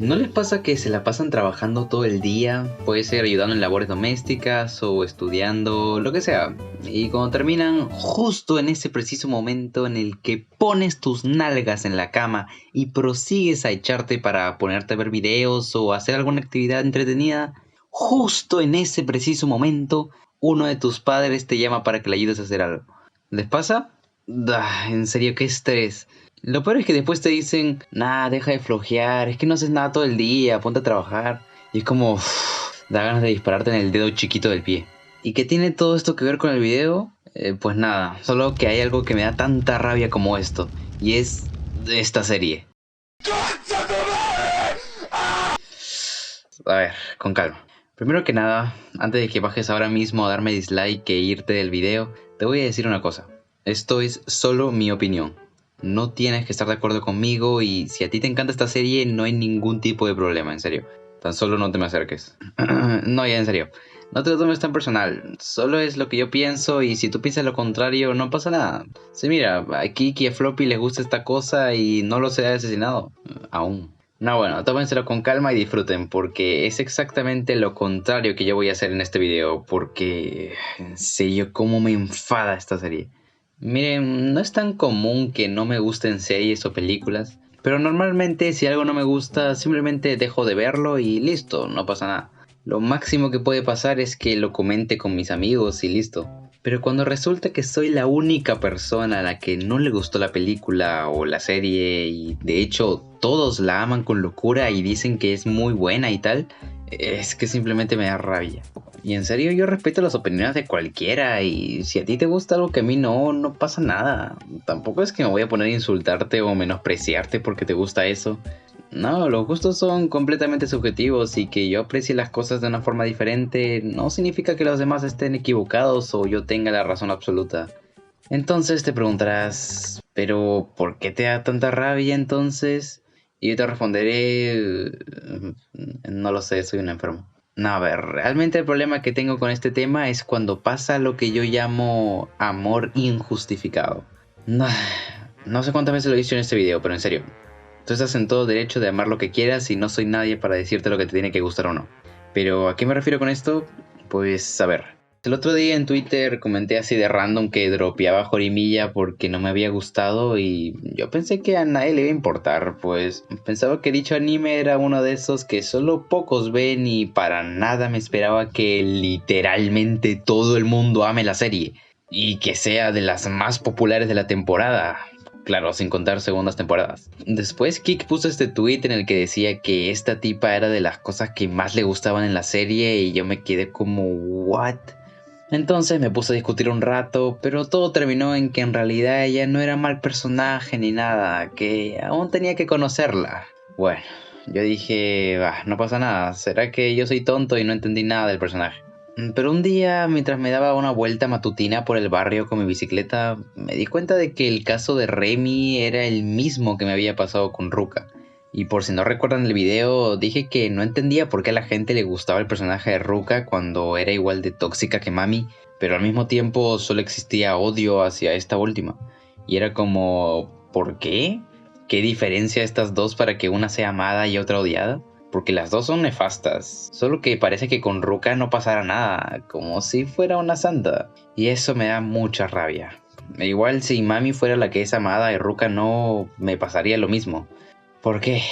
¿No les pasa que se la pasan trabajando todo el día? Puede ser ayudando en labores domésticas o estudiando, lo que sea. Y cuando terminan, justo en ese preciso momento en el que pones tus nalgas en la cama y prosigues a echarte para ponerte a ver videos o hacer alguna actividad entretenida, justo en ese preciso momento, uno de tus padres te llama para que le ayudes a hacer algo. ¿Les pasa? En serio, qué estrés. Lo peor es que después te dicen, nah, deja de flojear, es que no haces nada todo el día, ponte a trabajar. Y es como, da ganas de dispararte en el dedo chiquito del pie. ¿Y qué tiene todo esto que ver con el video? Pues nada, solo que hay algo que me da tanta rabia como esto. Y es esta serie. A ver, con calma. Primero que nada, antes de que bajes ahora mismo a darme dislike e irte del video, te voy a decir una cosa. Esto es solo mi opinión. No tienes que estar de acuerdo conmigo y si a ti te encanta esta serie no hay ningún tipo de problema, en serio. Tan solo no te me acerques. No, ya en serio. No te lo tomes tan personal. Solo es lo que yo pienso y si tú piensas lo contrario no pasa nada. Sí, mira, a Kiki y a Floppy les gusta esta cosa y no los he asesinado. Aún. No, bueno, tómenselo con calma y disfruten, porque es exactamente lo contrario que yo voy a hacer en este video, porque en serio, cómo me enfada esta serie. Miren, no es tan común que no me gusten series o películas, pero normalmente si algo no me gusta, simplemente dejo de verlo y listo, no pasa nada. Lo máximo que puede pasar es que lo comente con mis amigos y listo. Pero cuando resulta que soy la única persona a la que no le gustó la película o la serie y de hecho todos la aman con locura y dicen que es muy buena y tal, es que simplemente me da rabia. Y en serio yo respeto las opiniones de cualquiera y si a ti te gusta algo que a mí no, no pasa nada. Tampoco es que me voy a poner a insultarte o menospreciarte porque te gusta eso. No, los gustos son completamente subjetivos y que yo aprecie las cosas de una forma diferente no significa que los demás estén equivocados o yo tenga la razón absoluta. Entonces te preguntarás, ¿pero por qué te da tanta rabia entonces? Y yo te responderé, no lo sé, soy un enfermo. No, a ver, realmente el problema que tengo con este tema es cuando pasa lo que yo llamo amor injustificado. No, no sé cuántas veces lo he dicho en este video, pero en serio, tú estás en todo derecho de amar lo que quieras y no soy nadie para decirte lo que te tiene que gustar o no. Pero ¿a qué me refiero con esto? Pues a ver. El otro día en Twitter comenté así de random que dropeaba Jorimilla porque no me había gustado y yo pensé que a nadie le iba a importar, pues pensaba que dicho anime era uno de esos que solo pocos ven y para nada me esperaba que literalmente todo el mundo ame la serie y que sea de las más populares de la temporada. Claro, sin contar segundas temporadas. Después Kik puso este tweet en el que decía que esta tipa era de las cosas que más le gustaban en la serie y yo me quedé como ¿what? Entonces me puse a discutir un rato, pero todo terminó en que en realidad ella no era mal personaje ni nada, que aún tenía que conocerla. Bueno, yo dije, bah, no pasa nada, será que yo soy tonto y no entendí nada del personaje. Pero un día, mientras me daba una vuelta matutina por el barrio con mi bicicleta, me di cuenta de que el caso de Remy era el mismo que me había pasado con Ruka. Y por si no recuerdan el video, dije que no entendía por qué a la gente le gustaba el personaje de Ruka cuando era igual de tóxica que Mami, pero al mismo tiempo solo existía odio hacia esta última. Y era como, ¿por qué? ¿Qué diferencia estas dos para que una sea amada y otra odiada? Porque las dos son nefastas, solo que parece que con Ruka no pasara nada, como si fuera una santa. Y eso me da mucha rabia. Igual si Mami fuera la que es amada y Ruka no, me pasaría lo mismo. ¿Por qué?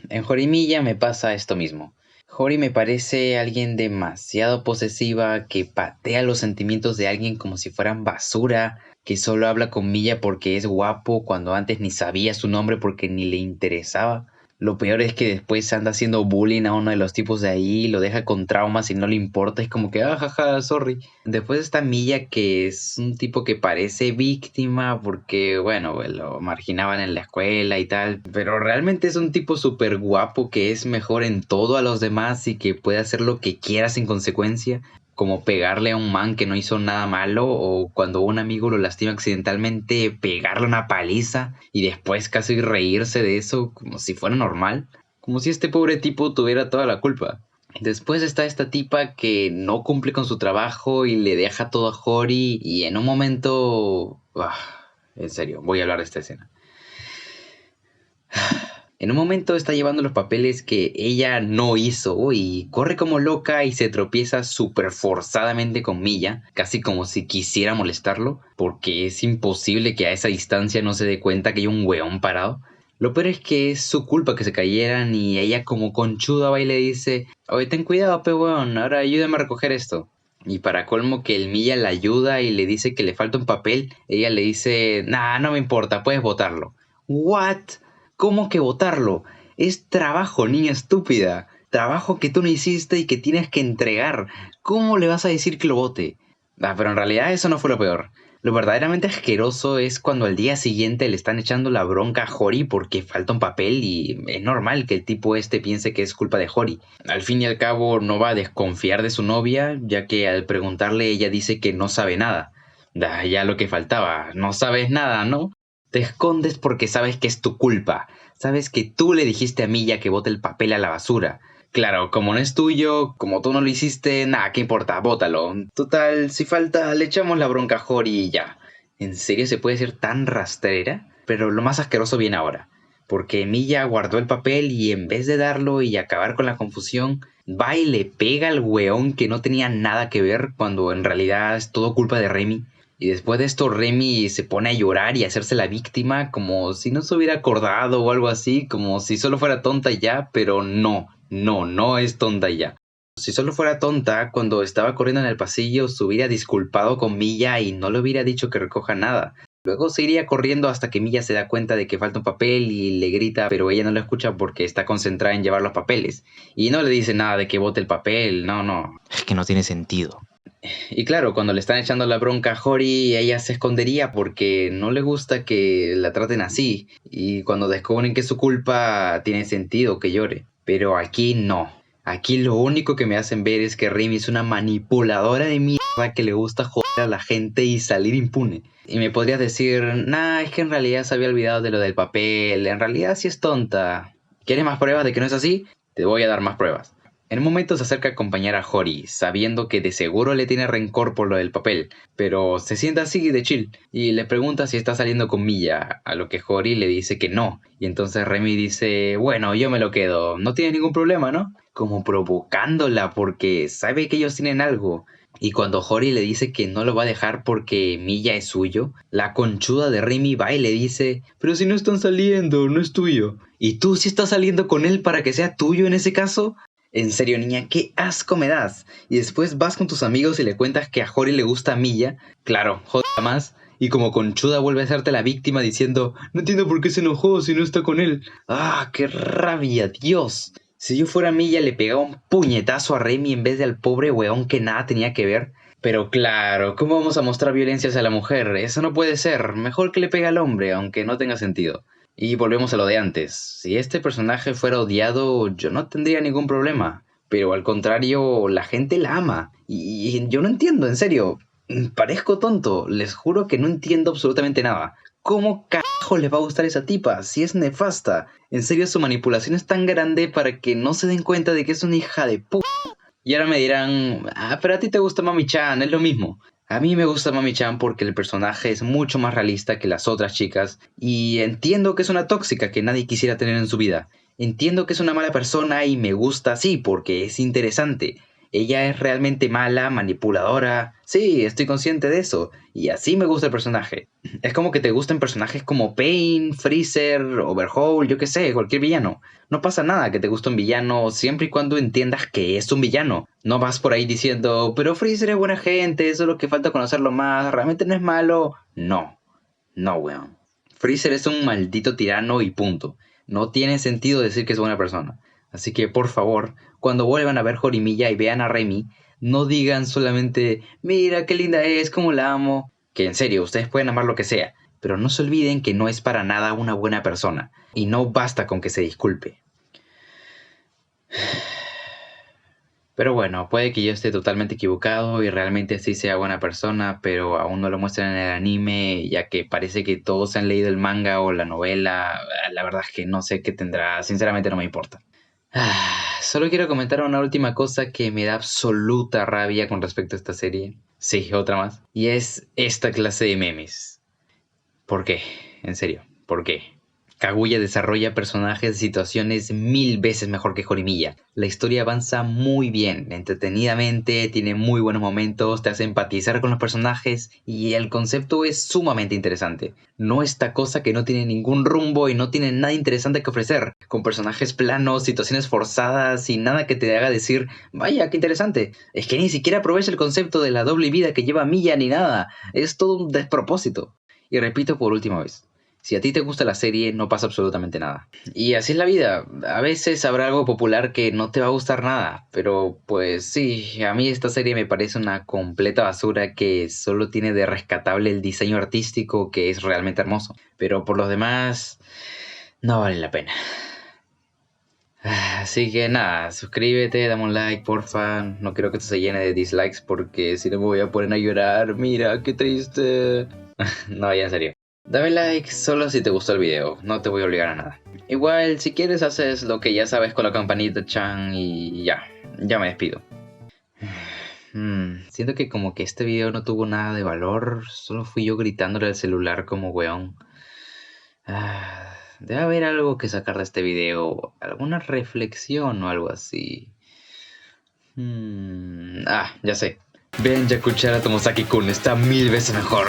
En Jorimilla me pasa esto mismo. Jori me parece alguien demasiado posesiva que patea los sentimientos de alguien como si fueran basura, que solo habla con Milla porque es guapo cuando antes ni sabía su nombre porque ni le interesaba. Lo peor es que después anda haciendo bullying a uno de los tipos de ahí, lo deja con traumas y no le importa, es como que, ah, jaja, sorry. Después está Milla, que es un tipo que parece víctima porque, bueno, pues, lo marginaban en la escuela y tal, pero realmente es un tipo súper guapo que es mejor en todo a los demás y que puede hacer lo que quiera sin consecuencia, como pegarle a un man que no hizo nada malo o cuando un amigo lo lastima accidentalmente pegarle una paliza y después casi reírse de eso como si fuera normal, como si este pobre tipo tuviera toda la culpa. Después está esta tipa que no cumple con su trabajo y le deja todo a Jori y en un momento... en serio, voy a hablar de esta escena. En un momento está llevando los papeles que ella no hizo y corre como loca y se tropieza súper forzadamente con Milla, casi como si quisiera molestarlo, porque es imposible que a esa distancia no se dé cuenta que hay un weón parado. Lo peor es que es su culpa que se cayeran y ella como conchuda va y le dice, oye, ten cuidado, pe weón, ahora ayúdame a recoger esto. Y para colmo que el Milla la ayuda y le dice que le falta un papel, ella le dice, nah, no me importa, puedes botarlo. ¿What? ¿Cómo que botarlo? Es trabajo, niña estúpida. Trabajo que tú no hiciste y que tienes que entregar. ¿Cómo le vas a decir que lo bote? Pero en realidad eso no fue lo peor. Lo verdaderamente asqueroso es cuando al día siguiente le están echando la bronca a Hori porque falta un papel y es normal que el tipo este piense que es culpa de Hori. Al fin y al cabo no va a desconfiar de su novia, ya que al preguntarle ella dice que no sabe nada. Ya lo que faltaba, no sabes nada, ¿no? Te escondes porque sabes que es tu culpa. Sabes que tú le dijiste a Milla que bote el papel a la basura. Claro, como no es tuyo, como tú no lo hiciste, nada, ¿qué importa? Bótalo. Total, si falta, le echamos la bronca a Hori y ya. ¿En serio se puede ser tan rastrera? Pero lo más asqueroso viene ahora. Porque Milla guardó el papel y en vez de darlo y acabar con la confusión, va y le pega al weón que no tenía nada que ver cuando en realidad es todo culpa de Remy. Y después de esto Remy se pone a llorar y a hacerse la víctima como si no se hubiera acordado o algo así, como si solo fuera tonta y ya, pero no es tonta y ya. Si solo fuera tonta, cuando estaba corriendo en el pasillo se hubiera disculpado con Milla y no le hubiera dicho que recoja nada. Luego se iría corriendo hasta que Milla se da cuenta de que falta un papel y le grita, pero ella no lo escucha porque está concentrada en llevar los papeles. Y no le dice nada de que bote el papel, no. Es que no tiene sentido. Y claro, cuando le están echando la bronca a Hori, ella se escondería porque no le gusta que la traten así. Y cuando descubren que es su culpa, tiene sentido que llore. Pero aquí no. Aquí lo único que me hacen ver es que Remy es una manipuladora de mierda que le gusta joder a la gente y salir impune. Y me podrías decir, nah, es que en realidad se había olvidado de lo del papel, en realidad sí es tonta. ¿Quieres más pruebas de que no es así? Te voy a dar más pruebas. En un momento se acerca a acompañar a Hori, sabiendo que de seguro le tiene rencor por lo del papel, pero se sienta así de chill y le pregunta si está saliendo con Milla, a lo que Hori le dice que no. Y entonces Remy dice, bueno, yo me lo quedo, no tiene ningún problema, ¿no? Como provocándola porque sabe que ellos tienen algo. Y cuando Hori le dice que no lo va a dejar porque Milla es suyo, la conchuda de Remy va y le dice, pero si no están saliendo, no es tuyo. ¿Y tú sí estás saliendo con él para que sea tuyo en ese caso? En serio, niña, qué asco me das. Y después vas con tus amigos y le cuentas que a Hori le gusta a Milla. Claro, joda más. Y como conchuda vuelve a hacerte la víctima diciendo, no entiendo por qué se enojó si no está con él. ¡Ah, qué rabia, Dios! Si yo fuera Milla le pegaba un puñetazo a Remy en vez de al pobre weón que nada tenía que ver. Pero claro, ¿cómo vamos a mostrar violencia hacia la mujer? Eso no puede ser. Mejor que le pegue al hombre, aunque no tenga sentido. Y volvemos a lo de antes. Si este personaje fuera odiado, yo no tendría ningún problema. Pero al contrario, la gente la ama. Y yo no entiendo, en serio. Parezco tonto. Les juro que no entiendo absolutamente nada. ¿Cómo carajo les va a gustar esa tipa? Si es nefasta. En serio, su manipulación es tan grande para que no se den cuenta de que es una hija de p***. Y ahora me dirán, pero a ti te gusta Mami-chan, es lo mismo. A mí me gusta Mami-chan porque el personaje es mucho más realista que las otras chicas y entiendo que es una tóxica que nadie quisiera tener en su vida. Entiendo que es una mala persona y me gusta así porque es interesante. Ella es realmente mala, manipuladora. Sí, estoy consciente de eso. Y así me gusta el personaje. Es como que te gusten personajes como Pain, Freezer, Overhaul, yo qué sé, cualquier villano. No pasa nada que te guste un villano siempre y cuando entiendas que es un villano. No vas por ahí diciendo, pero Freezer es buena gente, eso es lo que falta conocerlo más, realmente no es malo. No, weón. Freezer es un maldito tirano y punto. No tiene sentido decir que es buena persona. Así que, por favor, cuando vuelvan a ver Jorimilla y vean a Remy, no digan solamente, mira qué linda es, cómo la amo. Que en serio, ustedes pueden amar lo que sea, pero no se olviden que no es para nada una buena persona. Y no basta con que se disculpe. Pero bueno, puede que yo esté totalmente equivocado y realmente sí sea buena persona, pero aún no lo muestran en el anime, ya que parece que todos han leído el manga o la novela. La verdad es que no sé qué tendrá, sinceramente no me importa. Solo quiero comentar una última cosa que me da absoluta rabia con respecto a esta serie. Sí, otra más. Y es esta clase de memes. ¿Por qué? En serio, ¿por qué? Kaguya desarrolla personajes y situaciones 1000 veces mejor que Horimiya. La historia avanza muy bien, entretenidamente, tiene muy buenos momentos, te hace empatizar con los personajes y el concepto es sumamente interesante. No esta cosa que no tiene ningún rumbo y no tiene nada interesante que ofrecer, con personajes planos, situaciones forzadas y nada que te haga decir, vaya, qué interesante. Es que ni siquiera aprovecha el concepto de la doble vida que lleva Miya ni nada, es todo un despropósito. Y repito por última vez. Si a ti te gusta la serie, no pasa absolutamente nada. Y así es la vida. A veces habrá algo popular que no te va a gustar nada. Pero pues sí, a mí esta serie me parece una completa basura que solo tiene de rescatable el diseño artístico, que es realmente hermoso. Pero por los demás, no vale la pena. Así que nada, suscríbete, dame un like, porfa. No quiero que esto se llene de dislikes porque si no me voy a poner a llorar. Mira, qué triste. No, ya en serio. Dame like solo si te gustó el video, no te voy a obligar a nada. Igual, si quieres haces lo que ya sabes con la campanita chan y ya me despido. Siento que como que este video no tuvo nada de valor, solo fui yo gritándole al celular como weón. Debe haber algo que sacar de este video, alguna reflexión o algo así. Ya sé. Ven ya escuchar a Tomosaki-kun, está 1000 veces mejor.